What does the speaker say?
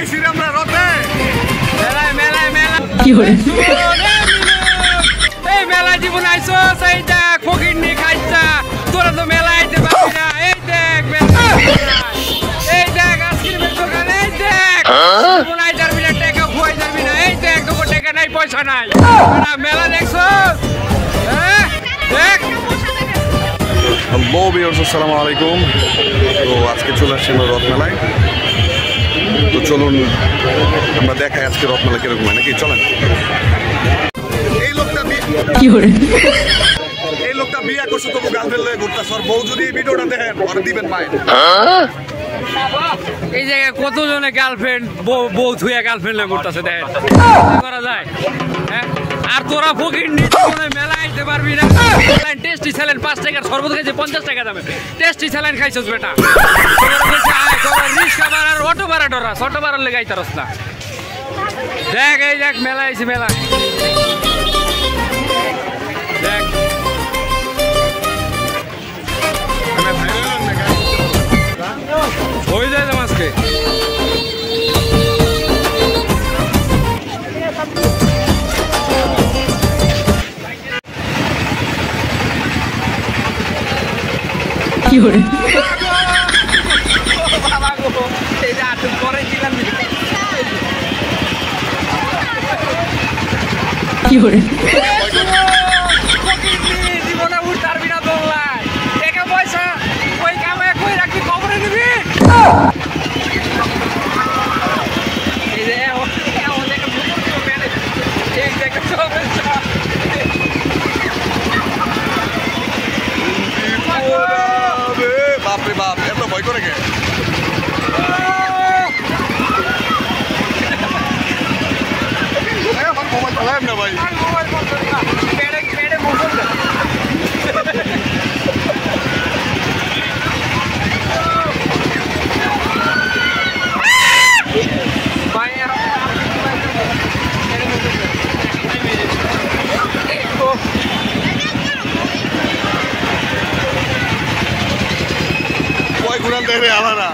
আইছি রে আমরা রথে মেলা কি হরে এই মেলা জীবন আইছো সেই দেখ ফকির নি খাইছা তোরা তো মেলা আইতে পারবি না এই দেখ মেলা এই দেখ আইসক্রিমের দোকান এই দেখ জীবন আই যাবি না টাকা খুয়াই যাবি না এই দেখ তোর টাকা নাই পয়সা নাই মেলা দেখছো হ্যাঁ দেখ। হ্যালো ভিউয়ার্স, আসসালামু আলাইকুম। তো আজকে চলে আসছি আমরা রথ মেলায়। তো চলুন আমরা দেখাই আজকে রথ মেলা কিরকম হয় নাকি, চলেন। এই লোকটা বিয়ে করছে তবু গার্লফ্রেন্ড লয়ে ঘুরতেছে, ওর বউ যদি এই ভিডিওটা দেখেন ওর দিবেন মায়ের। এই জায়গায় কতজনে গার্লফ্রেন্ড বউ ধুয়ে গার্লফ্রেন্ড লয়ে ঘুরতেছে দেখেন করা যায় হ্যাঁ। আর তোরা ফকির নিয়ে মেলা আইতে পারবি না। টেস্টি স্যালাইন 5 টাকার শরবত খাইছে 50 টাকা দামে টেস্টি স্যালাইন খাইছস বেটা। রিক্সা ভাড়ার অটো ভাড়া ডরাস, অটো ভাড়ার লেগে আইতারস না। দেখ এই দেখ মেলা আইছি মেলা দেখ হয়ে যায় তো আজকে। কি হরে কি হরে জীবনে উঠবি না দোলাই টাকা পয়সা ওই কামে কই রাখবি কবরে দিবি। এই যে বাপরে বাপ, এত ভয় করে কে? মোবাইল চালায় না ভাই। ঘুরান দেখে আলাদা